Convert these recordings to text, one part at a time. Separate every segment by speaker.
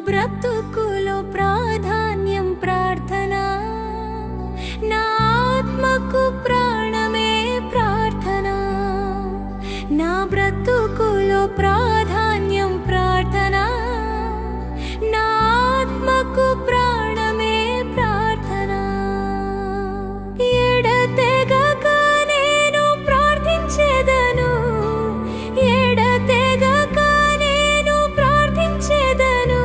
Speaker 1: బ్రతుకులో ప్రాధాన్యం ప్రార్థన, నా ఆత్మకు ప్రాణమే ప్రార్థన. నా బ్రతుకులో ప్రాధాన్యం ప్రార్థన, నా ఆత్మకు ప్రాణమే ప్రార్థన. ఎడతెగక నేను ప్రార్థించెదను, ఎడతెగక నేను ప్రార్థించెదను.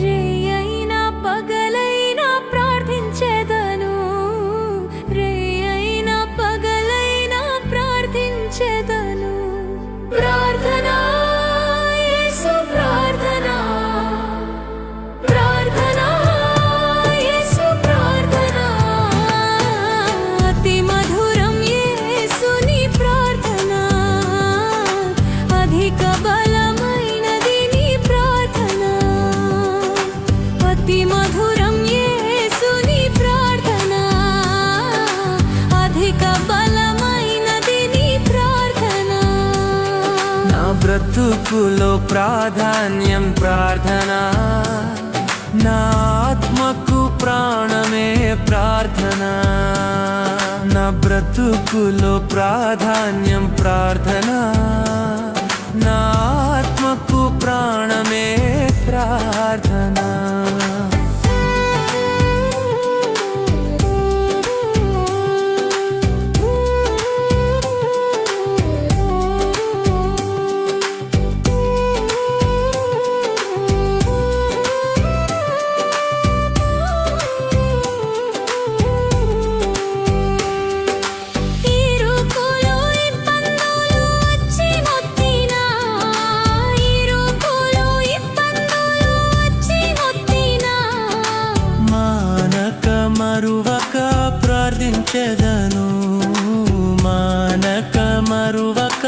Speaker 1: రేయైనా పగలైనా ప్రార్థించెదను, రేయైనా పగలైనా ప్రార్థించెదను. ప్రార్థనా యేసు ప్రార్థనా, ప్రార్థనా యేసు ప్రార్థనా. అతి మధురం యేసుని ప్రార్థన, అధిక బలమైనది నీ ప్రార్థన. అతి మధురం యేసుని ప్రార్థన, అధిక బలమైనది నీ ప్రార్థన.
Speaker 2: నా బ్రతుకులో ప్రాధాన్యం ప్రార్థన, నా ఆత్మకు ప్రాణమే ప్రార్థన. నా బ్రతుకులో ప్రాధాన్యం ప్రార్థన, నా ఆత్మకు ప్రాణమే ప్రార్థన.
Speaker 1: ఇరుకులు ఇబ్బందులు వచ్చి మొత్తినా, ఇరుకులు ఇబ్బందులు వచ్చి మొత్తినా.
Speaker 2: మానక మరువక ప్రార్థించెదను, మానక మరువక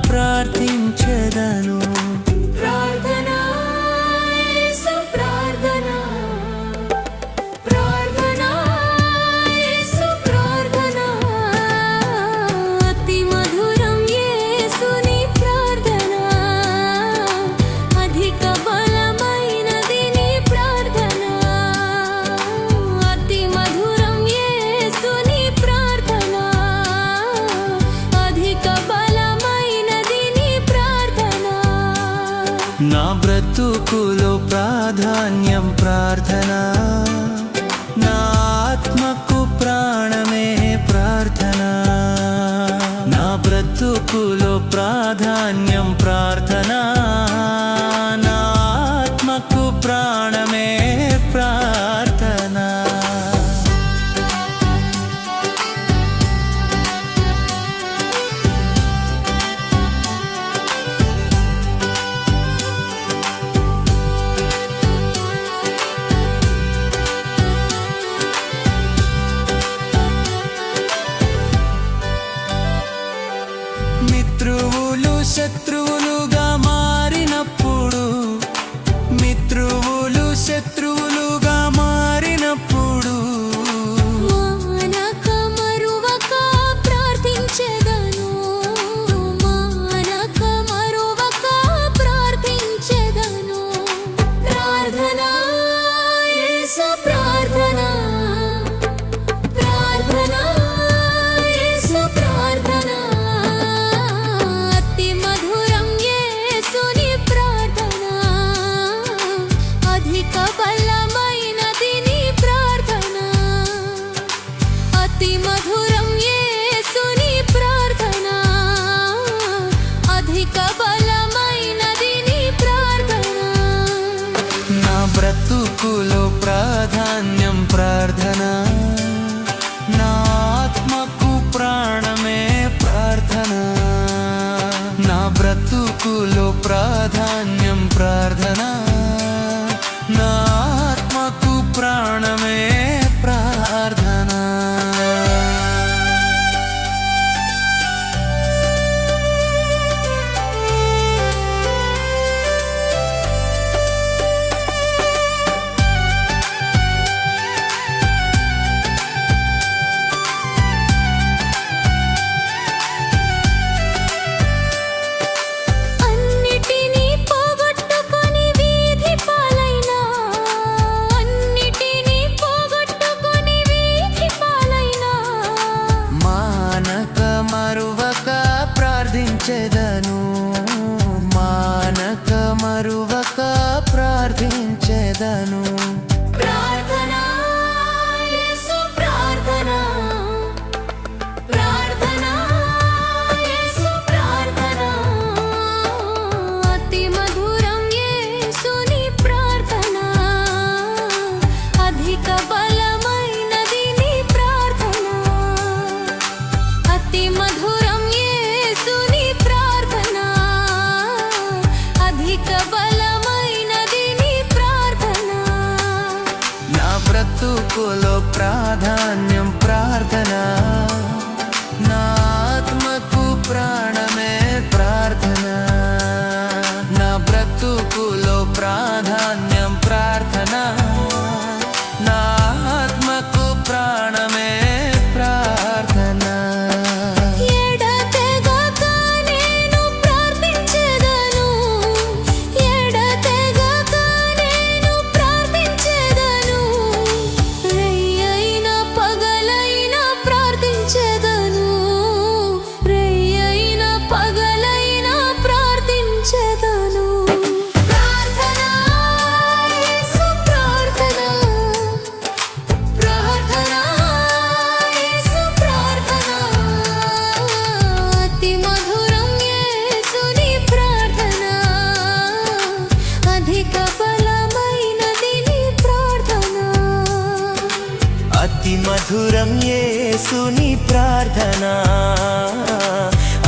Speaker 2: ప్రార్థించెదను.
Speaker 1: ప్రార్థనా యేసు ప్రార్థనా, ప్రార్థనా యేసు ప్రార్థనా. అతి మధురం యేసుని ప్రార్థన, అధిక బలమైనది నీ ప్రార్థన. అతి మధురం యేసుని ప్రార్థన, అధిక బలమైనది నీ ప్రార్థన.
Speaker 2: నా బ్రతుకులో ప్రాధాన్యం ప్రార్థన, నా ఆత్మకు ప్రాణమే ప్రార్థన. నా బ్రతుకులో ప్రాధాన్యం ప్రార్థన, నా ఆత్మకు ప్రాణమే ప్రార్థన. మిత్రువులు శత్రువులుగా మారినప్పుడు, మిత్రువులు శత్రువులుగా మారినప్పుడు,
Speaker 1: మానక మరువక ప్రార్థించెదను, మానక మరువక ప్రార్థించెదను. ప్రార్థనా యేసు ప్రార్థనా, ప్రార్థనా యేసు ప్రార్థనా. అతి మధురం యేసుని ప్రార్థన, అధిక బలమైనది నీ ప్రార్థన. అతి మధురం యేసుని ప్రార్థన, అధిక బలమైనది నీ ప్రార్థన.
Speaker 2: నా బ్రతుకులో ప్రాధాన్యం ప్రార్థన, నా ఆత్మకు ప్రాణమే ప్రార్థన. నా బ్రతుకులో ప్రాధాన్యం ప్రార్థన, నా ఆత్మకు ప్రాణమే ప్రార్థన.
Speaker 1: అన్నిటినీ పోగొట్టుకొని
Speaker 2: ప్రార్థించెదను మానక మరువక ప్రార్థించెదను
Speaker 1: ప్రార్థన యేసు ప్రార్థన ప్రార్థన యేసు ప్రార్థన అతి మధురం యేసుని ప్రార్థన అధిక బలమైనది నీ ప్రార్థన అతి మధురం యేసుని ప్రార్థన అధిక బలమైనది నీ ప్రార్థన
Speaker 2: నా బ్రతుకులో ప్రాధాన్యం ప్రార్థన నా ఆత్మకు ప్రాణమే ప్రార్థన నా బ్రతుకులో ప్రాధాన్యం ప్రార్థన నా ఆత్మకు ప్రాణమే ప్రార్థన
Speaker 1: ఎడతెగక నేను ప్రార్థించెదను ఎడతెగక నేను ప్రార్థించెదను రేయైన పగలైన ప్రార్థించెదను రేయైన పగలైన ప్రార్థించెదను ప్రార్థన యేసు ప్రార్థన ప్రార్థన యేసు ప్రార్థన అతి మధురం యేసుని ప్రార్థన అధిక బలమైనది నీ ప్రార్థన
Speaker 2: అతి మధురం యేసుని ప్రార్థన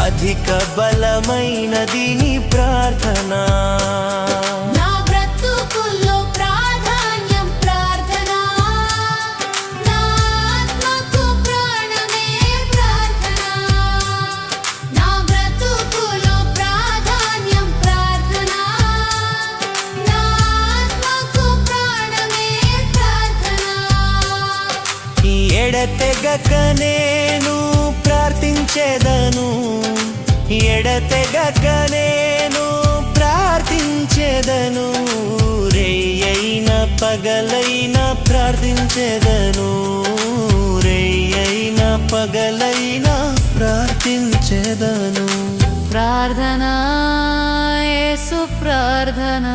Speaker 2: అధిక బలమైనది నీ ప్రార్థన
Speaker 1: నా బ్రతుకుల్లో ప్రాధాన్యం ప్రార్థన నా ఆత్మకు ప్రాణమే ప్రార్థన నా బ్రతుకుల్లో ప్రాధాన్యం ప్రార్థన నా ఆత్మకు ప్రాణమే ప్రార్థన
Speaker 2: ఎడతెగక నేను ప్రార్థించెదను ఎడతెగక నేను ప్రార్థించెదను రేయైన పగలైన ప్రార్థించెదను రేయైన పగలైన ప్రార్థించెదను
Speaker 1: ప్రార్థన యేసు ప్రార్థన